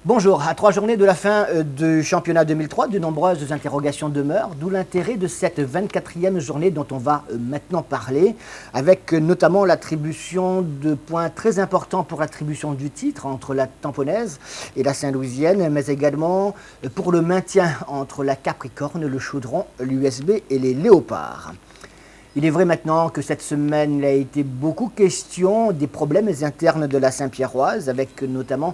Bonjour, à 3 journées de la fin du championnat 2003, de nombreuses interrogations demeurent, d'où l'intérêt de cette 24e journée dont on va maintenant parler, avec notamment l'attribution de points très importants pour l'attribution du titre entre la Tamponnaise et la Saint-Louisienne, mais également pour le maintien entre la Capricorne, le Chaudron, l'USB et les Léopards. Il est vrai maintenant que cette semaine, il a été beaucoup question des problèmes internes de la Saint-Pierroise, avec notamment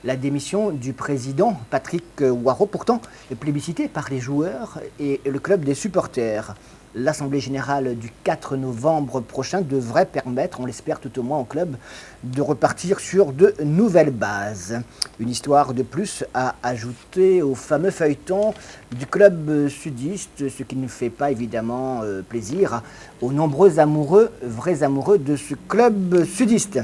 la démission du président Patrick Warreau, pourtant plébiscité par les joueurs et le club des supporters. L'Assemblée générale du 4 novembre prochain devrait permettre, on l'espère tout au moins au club, de repartir sur de nouvelles bases. Une histoire de plus à ajouter au fameux feuilleton du club sudiste, ce qui ne fait pas évidemment plaisir aux nombreux amoureux, vrais amoureux de ce club sudiste.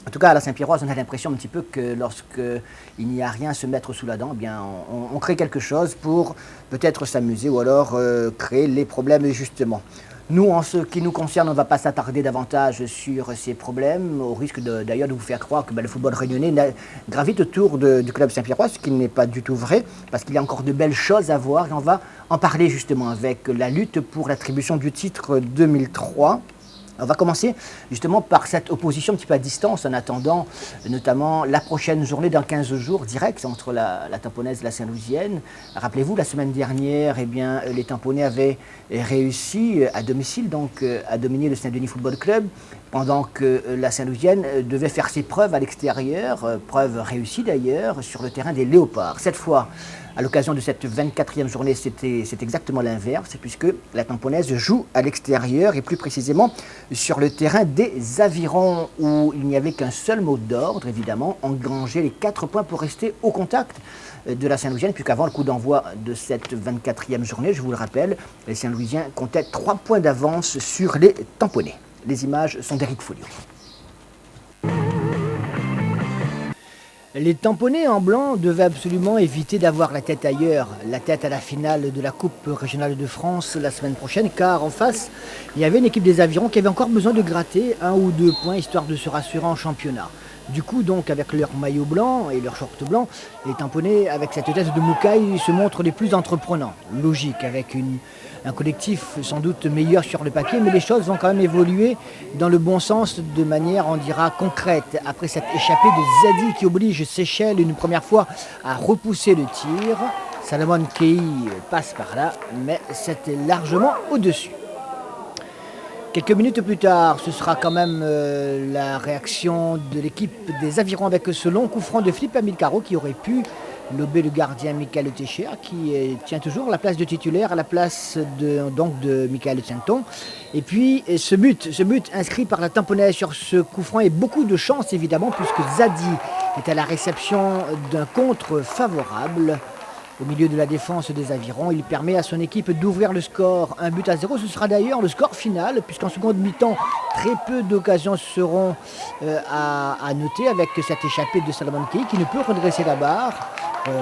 En tout cas, à la Saint-Pierroise, on a l'impression un petit peu que lorsqu'il n'y a rien à se mettre sous la dent, eh bien, on crée quelque chose pour peut-être s'amuser ou alors créer les problèmes justement. Nous, en ce qui nous concerne, on ne va pas s'attarder davantage sur ces problèmes, au risque d'ailleurs de vous faire croire que le football réunionnais gravite autour du club Saint-Pierroise, ce qui n'est pas du tout vrai, parce qu'il y a encore de belles choses à voir et on va en parler justement avec la lutte pour l'attribution du titre 2003. On va commencer justement par cette opposition un petit peu à distance en attendant notamment la prochaine journée dans 15 jours direct entre la Tamponnaise et la Saint-Louisienne. Rappelez-vous, la semaine dernière, eh bien, les Tamponnais avaient réussi à domicile donc à dominer le Saint-Denis Football Club pendant que la Saint-Louisienne devait faire ses preuves à l'extérieur, preuves réussies d'ailleurs, sur le terrain des Léopards. Cette fois, à l'occasion de cette 24e journée, c'est exactement l'inverse, puisque la Tamponnaise joue à l'extérieur et plus précisément sur le terrain des Avirons, où il n'y avait qu'un seul mot d'ordre, évidemment, engranger les 4 points pour rester au contact de la Saint-Louisienne, puisqu'avant le coup d'envoi de cette 24e journée, je vous le rappelle, les Saint-Louisiens comptaient 3 points d'avance sur les Tamponnais. Les images sont d'Éric Folliot. Les Tamponnais en blanc devaient absolument éviter d'avoir la tête ailleurs, la tête à la finale de la Coupe régionale de France la semaine prochaine, car en face, il y avait une équipe des Avirons qui avait encore besoin de gratter 1 ou 2 points histoire de se rassurer en championnat. Du coup, donc, avec leur maillot blanc et leur short blanc, les Tamponnais, avec cette tête de Moukaï, se montrent les plus entreprenants. Logique, avec un collectif sans doute meilleur sur le papier, mais les choses vont quand même évoluer dans le bon sens de manière, on dira, concrète. Après cette échappée de Zadi qui oblige Seychelles une première fois à repousser le tir, Salomon Kei passe par là, mais c'était largement au-dessus. Quelques minutes plus tard, ce sera quand même la réaction de l'équipe des Avirons avec ce long coup franc de Philippe Amilcaro qui aurait pu lober le gardien Michael Teixeira qui tient toujours la place de titulaire à la place de Michael Tchenton. Et puis ce but inscrit par la Tamponnaise sur ce coup franc et beaucoup de chance évidemment puisque Zadi est à la réception d'un contre favorable. Au milieu de la défense des Avirons, il permet à son équipe d'ouvrir le score 1-0. Ce sera d'ailleurs le score final, puisqu'en seconde mi-temps, très peu d'occasions seront à noter avec cette échappée de Salomon Kei qui ne peut redresser la barre,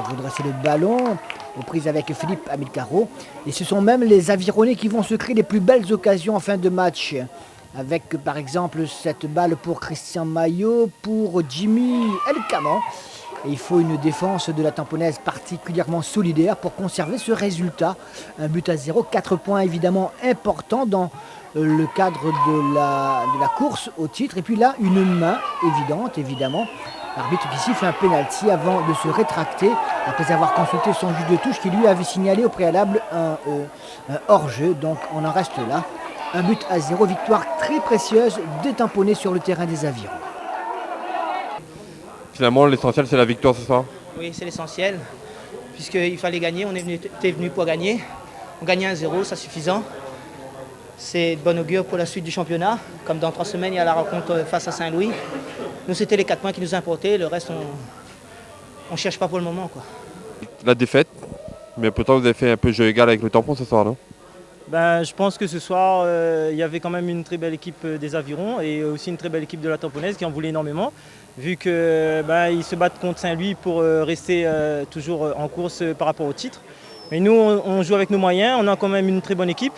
redresser le ballon, aux prises avec Philippe Amilcaro. Et ce sont même les Avironnais qui vont se créer les plus belles occasions en fin de match. Avec par exemple cette balle pour Christian Maillot, pour Jimmy Elkaman. Et il faut une défense de la Tamponnaise particulièrement solidaire pour conserver ce résultat. 1-0, 4 points évidemment importants dans le cadre de la course au titre. Et puis là, une main évidente, évidemment. L'arbitre qui siffle un pénalty avant de se rétracter, après avoir consulté son juge de touche qui lui avait signalé au préalable un hors-jeu. Donc on en reste là. 1-0, victoire très précieuse des Tamponnais sur le terrain des Avirons. Finalement, l'essentiel, c'est la victoire ce soir. Oui, c'est l'essentiel, puisqu'il fallait gagner, on était venu pour gagner. On gagne 1-0, c'est suffisant. C'est de bon augure pour la suite du championnat. Comme dans 3 semaines, il y a la rencontre face à Saint-Louis. Nous, c'était les 4 points qui nous importaient, le reste, on ne cherche pas pour le moment, quoi. La défaite, mais pourtant vous avez fait un peu jeu égal avec le tampon ce soir, non? Je pense que ce soir, il y avait quand même une très belle équipe des Avirons et aussi une très belle équipe de la Tamponnaise qui en voulait énormément, vu qu'ils se battent contre Saint-Louis pour rester toujours en course par rapport au titre. Mais nous, on joue avec nos moyens, on a quand même une très bonne équipe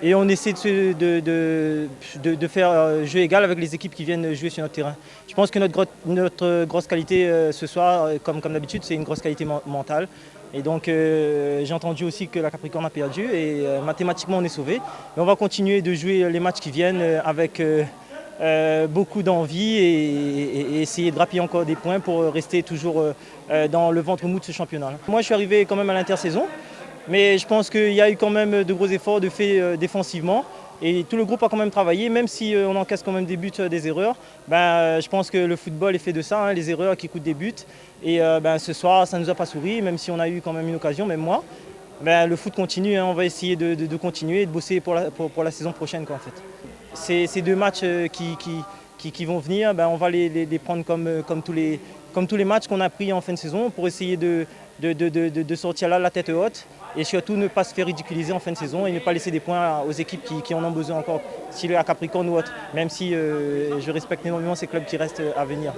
Et on essaie de faire jeu égal avec les équipes qui viennent jouer sur notre terrain. Je pense que notre grosse qualité ce soir, comme d'habitude, c'est une grosse qualité mentale. Et donc j'ai entendu aussi que la Capricorne a perdu et mathématiquement on est sauvé. Mais on va continuer de jouer les matchs qui viennent avec beaucoup d'envie et essayer de grappiller encore des points pour rester toujours dans le ventre mou de ce championnat. Moi je suis arrivé quand même à l'intersaison. Mais je pense qu'il y a eu quand même de gros efforts de fait défensivement. Et tout le groupe a quand même travaillé, même si on encaisse quand même des buts, des erreurs. Je pense que le football est fait de ça, hein, les erreurs qui coûtent des buts. Et ce soir, ça ne nous a pas souri, même si on a eu quand même une occasion, même moi. Le foot continue, hein, on va essayer de continuer et de bosser pour la saison prochaine, quoi, en fait. Ces deux matchs qui vont venir, on va les prendre comme tous les matchs qu'on a pris en fin de saison pour essayer de sortir là la tête haute et surtout ne pas se faire ridiculiser en fin de saison et ne pas laisser des points aux équipes qui en ont besoin encore, s'il est à Capricorne ou autre, même si je respecte énormément ces clubs qui restent à venir.